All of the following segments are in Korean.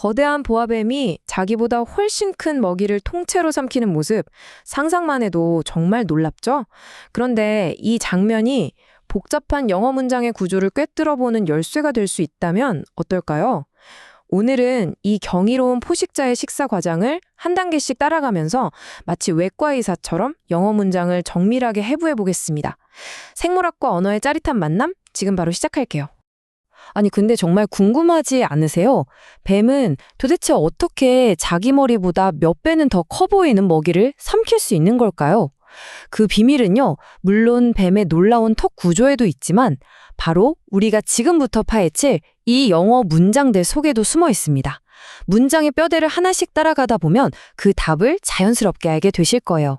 거대한 보아뱀이 자기보다 훨씬 큰 먹이를 통째로 삼키는 모습, 상상만 해도 정말 놀랍죠? 그런데 이 장면이 복잡한 영어 문장의 구조를 꿰뚫어보는 열쇠가 될 수 있다면 어떨까요? 오늘은 이 경이로운 포식자의 식사 과정을 한 단계씩 따라가면서 마치 외과 의사처럼 영어 문장을 정밀하게 해부해 보겠습니다. 생물학과 언어의 짜릿한 만남? 지금 바로 시작할게요. 아니, 근데 정말 궁금하지 않으세요? 뱀은 도대체 어떻게 자기 머리보다 몇 배는 더 커 보이는 먹이를 삼킬 수 있는 걸까요? 그 비밀은요, 물론 뱀의 놀라운 턱 구조에도 있지만 바로 우리가 지금부터 파헤칠 이 영어 문장들 속에도 숨어 있습니다. 문장의 뼈대를 하나씩 따라가다 보면 그 답을 자연스럽게 알게 되실 거예요.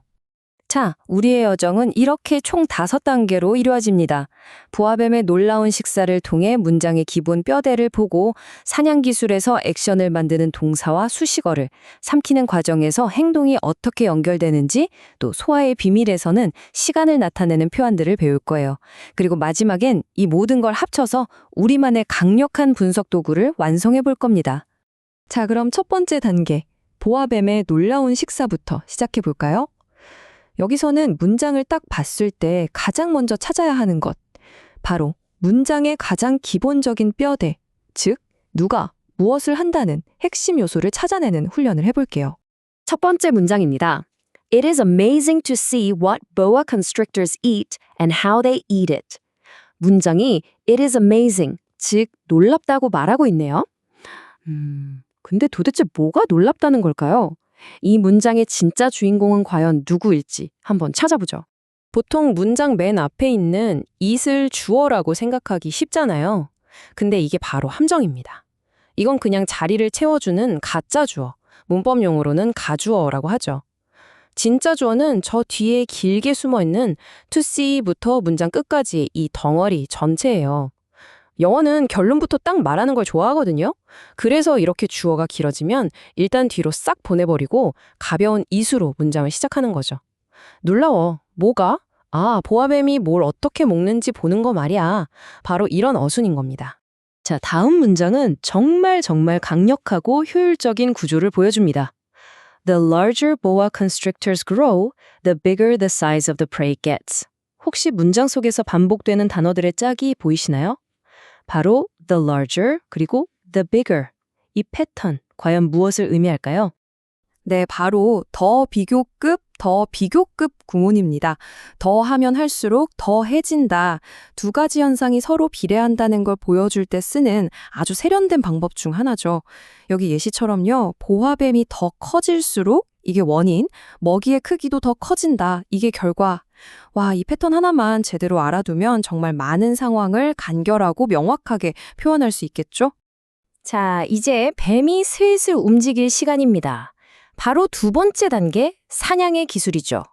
자, 우리의 여정은 이렇게 총 5단계로 이루어집니다. 보아뱀의 놀라운 식사를 통해 문장의 기본 뼈대를 보고 사냥 기술에서 액션을 만드는 동사와 수식어를, 삼키는 과정에서 행동이 어떻게 연결되는지, 또 소화의 비밀에서는 시간을 나타내는 표현들을 배울 거예요. 그리고 마지막엔 이 모든 걸 합쳐서 우리만의 강력한 분석 도구를 완성해 볼 겁니다. 자, 그럼 첫 번째 단계, 보아뱀의 놀라운 식사부터 시작해 볼까요? 여기서는 문장을 딱 봤을 때 가장 먼저 찾아야 하는 것, 바로 문장의 가장 기본적인 뼈대, 즉 누가 무엇을 한다는 핵심 요소를 찾아내는 훈련을 해볼게요. 첫 번째 문장입니다. It is amazing to see what boa constrictors eat and how they eat it. 문장이 It is amazing, 즉 놀랍다고 말하고 있네요. 근데 도대체 뭐가 놀랍다는 걸까요? 이 문장의 진짜 주인공은 과연 누구일지 한번 찾아보죠. 보통 문장 맨 앞에 있는 it을 주어라고 생각하기 쉽잖아요. 근데 이게 바로 함정입니다. 이건 그냥 자리를 채워주는 가짜 주어, 문법 용어로는 가주어라고 하죠. 진짜 주어는 저 뒤에 길게 숨어있는 to see부터 문장 끝까지 이 덩어리 전체예요. 영어는 결론부터 딱 말하는 걸 좋아하거든요. 그래서 이렇게 주어가 길어지면 일단 뒤로 싹 보내버리고 가벼운 it으로 문장을 시작하는 거죠. 놀라워. 뭐가? 아, 보아뱀이 뭘 어떻게 먹는지 보는 거 말이야. 바로 이런 어순인 겁니다. 자, 다음 문장은 정말 강력하고 효율적인 구조를 보여줍니다. The larger boa constrictors grow, the bigger the size of the prey gets. 혹시 문장 속에서 반복되는 단어들의 짝이 보이시나요? 바로 the larger 그리고 the bigger. 이 패턴, 과연 무엇을 의미할까요? 네, 바로 더 비교급 구문입니다. 더 하면 할수록 더해진다. 두 가지 현상이 서로 비례한다는 걸 보여줄 때 쓰는 아주 세련된 방법 중 하나죠. 여기 예시처럼요. 보아뱀이 더 커질수록 이게 원인, 먹이의 크기도 더 커진다. 이게 결과. 와, 이 패턴 하나만 제대로 알아두면 정말 많은 상황을 간결하고 명확하게 표현할 수 있겠죠? 자, 이제 뱀이 슬슬 움직일 시간입니다. 바로 두 번째 단계, 사냥의 기술이죠.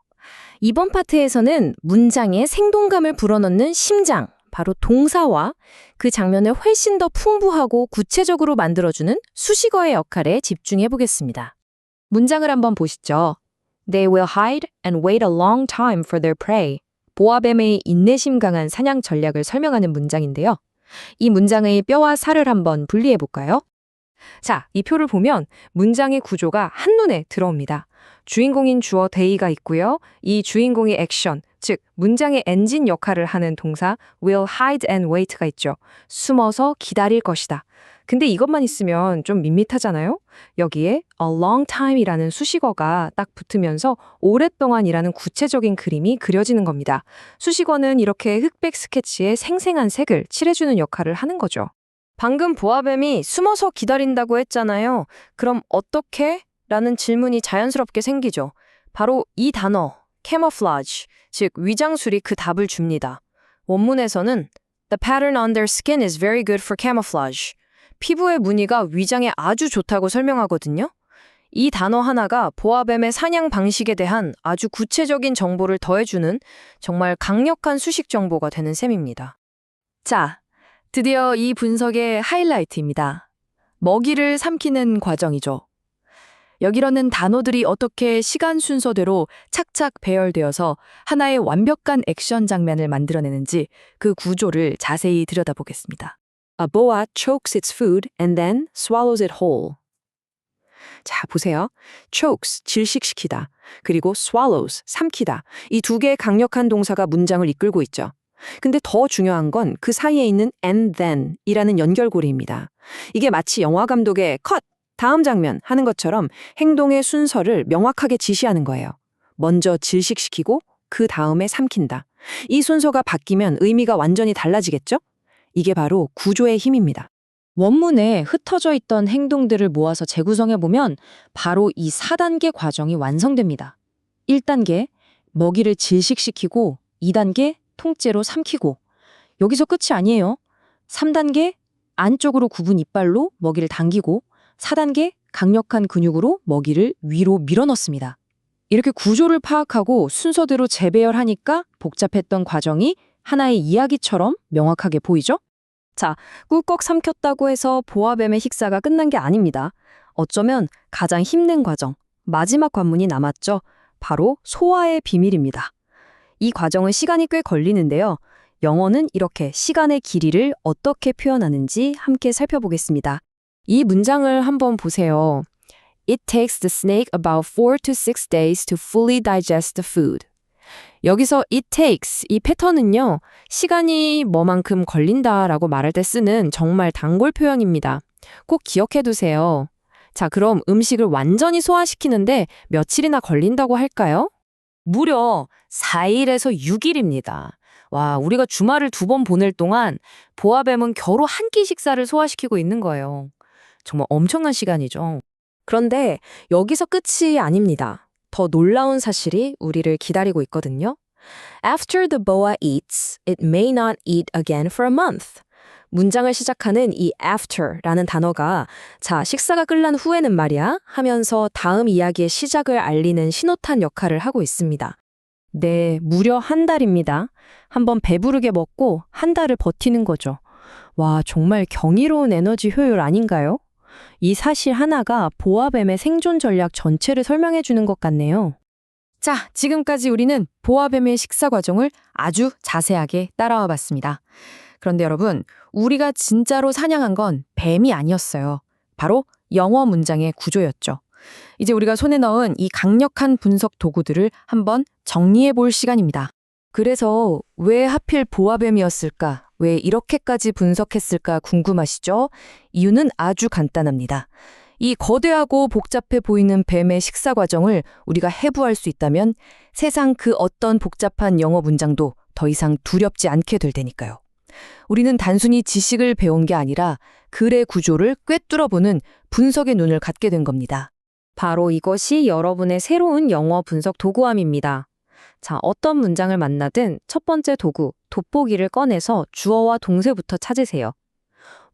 이번 파트에서는 문장에 생동감을 불어넣는 심장, 바로 동사와 그 장면을 훨씬 더 풍부하고 구체적으로 만들어주는 수식어의 역할에 집중해 보겠습니다. 문장을 한번 보시죠. They will hide and wait a long time for their prey. 보아뱀의 인내심 강한 사냥 전략을 설명하는 문장인데요. 이 문장의 뼈와 살을 한번 분리해 볼까요? 자, 이 표를 보면 문장의 구조가 한눈에 들어옵니다. 주인공인 주어 they가 있고요. 이 주인공의 액션, 즉 문장의 엔진 역할을 하는 동사 will hide and wait가 있죠. 숨어서 기다릴 것이다. 근데 이것만 있으면 좀 밋밋하잖아요? 여기에 a long time이라는 수식어가 딱 붙으면서 오랫동안이라는 구체적인 그림이 그려지는 겁니다. 수식어는 이렇게 흑백 스케치에 생생한 색을 칠해주는 역할을 하는 거죠. 방금 보아뱀이 숨어서 기다린다고 했잖아요. 그럼 어떻게? 라는 질문이 자연스럽게 생기죠. 바로 이 단어, camouflage, 즉 위장술이 그 답을 줍니다. 원문에서는 The pattern on their skin is very good for camouflage. 피부의 무늬가 위장에 아주 좋다고 설명하거든요. 이 단어 하나가 보아뱀의 사냥 방식에 대한 아주 구체적인 정보를 더해주는 정말 강력한 수식 정보가 되는 셈입니다. 자, 드디어 이 분석의 하이라이트입니다. 먹이를 삼키는 과정이죠. 여기로는 단어들이 어떻게 시간 순서대로 착착 배열되어서 하나의 완벽한 액션 장면을 만들어내는지 그 구조를 자세히 들여다보겠습니다. A boa chokes its food and then swallows it whole. 자, 보세요. chokes, 질식시키다. 그리고 swallows, 삼키다. 이 두 개의 강력한 동사가 문장을 이끌고 있죠. 근데 더 중요한 건 그 사이에 있는 and then 이라는 연결고리입니다. 이게 마치 영화 감독의 컷! 다음 장면 하는 것처럼 행동의 순서를 명확하게 지시하는 거예요. 먼저 질식시키고 그 다음에 삼킨다. 이 순서가 바뀌면 의미가 완전히 달라지겠죠? 이게 바로 구조의 힘입니다. 원문에 흩어져 있던 행동들을 모아서 재구성해보면 바로 이 4단계 과정이 완성됩니다. 1단계, 먹이를 질식시키고 2단계, 통째로 삼키고 여기서 끝이 아니에요. 3단계, 안쪽으로 굽은 이빨로 먹이를 당기고 4단계, 강력한 근육으로 먹이를 위로 밀어넣습니다. 이렇게 구조를 파악하고 순서대로 재배열하니까 복잡했던 과정이 하나의 이야기처럼 명확하게 보이죠? 자, 꿀꺽 삼켰다고 해서 보아뱀의 식사가 끝난 게 아닙니다. 어쩌면 가장 힘든 과정, 마지막 관문이 남았죠. 바로 소화의 비밀입니다. 이 과정은 시간이 꽤 걸리는데요. 영어는 이렇게 시간의 길이를 어떻게 표현하는지 함께 살펴보겠습니다. 이 문장을 한번 보세요. It takes the snake about 4 to 6 days to fully digest the food. 여기서 it takes 이 패턴은요. 시간이 뭐만큼 걸린다라고 말할 때 쓰는 정말 단골 표현입니다. 꼭 기억해 두세요. 자, 그럼 음식을 완전히 소화시키는데 며칠이나 걸린다고 할까요? 무려 4일에서 6일입니다. 와, 우리가 주말을 2번 보낼 동안 보아뱀은 겨우 한 끼 식사를 소화시키고 있는 거예요. 정말 엄청난 시간이죠. 그런데 여기서 끝이 아닙니다. 더 놀라운 사실이 우리를 기다리고 있거든요. After the boa eats, it may not eat again for a month. 문장을 시작하는 이 after라는 단어가 자, 식사가 끝난 후에는 말이야 하면서 다음 이야기의 시작을 알리는 신호탄 역할을 하고 있습니다. 네, 무려 한 달입니다. 한번 배부르게 먹고 한 달을 버티는 거죠. 와, 정말 경이로운 에너지 효율 아닌가요? 이 사실 하나가 보아뱀의 생존 전략 전체를 설명해 주는 것 같네요. 자, 지금까지 우리는 보아뱀의 식사 과정을 아주 자세하게 따라와 봤습니다. 그런데 여러분, 우리가 진짜로 사냥한 건 뱀이 아니었어요. 바로 영어 문장의 구조였죠. 이제 우리가 손에 넣은 이 강력한 분석 도구들을 한번 정리해 볼 시간입니다. 그래서 왜 하필 보아뱀이었을까? 왜 이렇게까지 분석했을까 궁금하시죠? 이유는 아주 간단합니다. 이 거대하고 복잡해 보이는 뱀의 식사 과정을 우리가 해부할 수 있다면 세상 그 어떤 복잡한 영어 문장도 더 이상 두렵지 않게 될 테니까요. 우리는 단순히 지식을 배운 게 아니라 글의 구조를 꿰뚫어보는 분석의 눈을 갖게 된 겁니다. 바로 이것이 여러분의 새로운 영어 분석 도구함입니다. 자, 어떤 문장을 만나든 첫 번째 도구, 돋보기를 꺼내서 주어와 동사부터 찾으세요.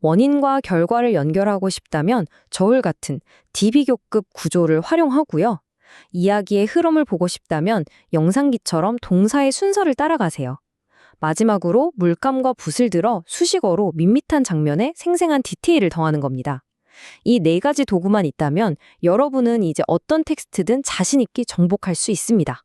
원인과 결과를 연결하고 싶다면 저울 같은 DB교급 구조를 활용하고요. 이야기의 흐름을 보고 싶다면 영상기처럼 동사의 순서를 따라가세요. 마지막으로 물감과 붓을 들어 수식어로 밋밋한 장면에 생생한 디테일을 더하는 겁니다. 이 4가지 도구만 있다면 여러분은 이제 어떤 텍스트든 자신 있게 정복할 수 있습니다.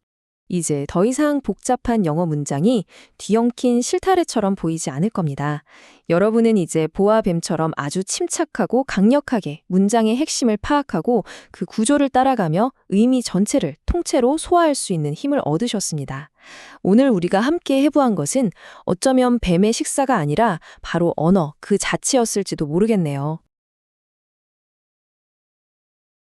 이제 더 이상 복잡한 영어 문장이 뒤엉킨 실타래처럼 보이지 않을 겁니다. 여러분은 이제 보아뱀처럼 아주 침착하고 강력하게 문장의 핵심을 파악하고 그 구조를 따라가며 의미 전체를 통째로 소화할 수 있는 힘을 얻으셨습니다. 오늘 우리가 함께 해부한 것은 어쩌면 뱀의 식사가 아니라 바로 언어 그 자체였을지도 모르겠네요.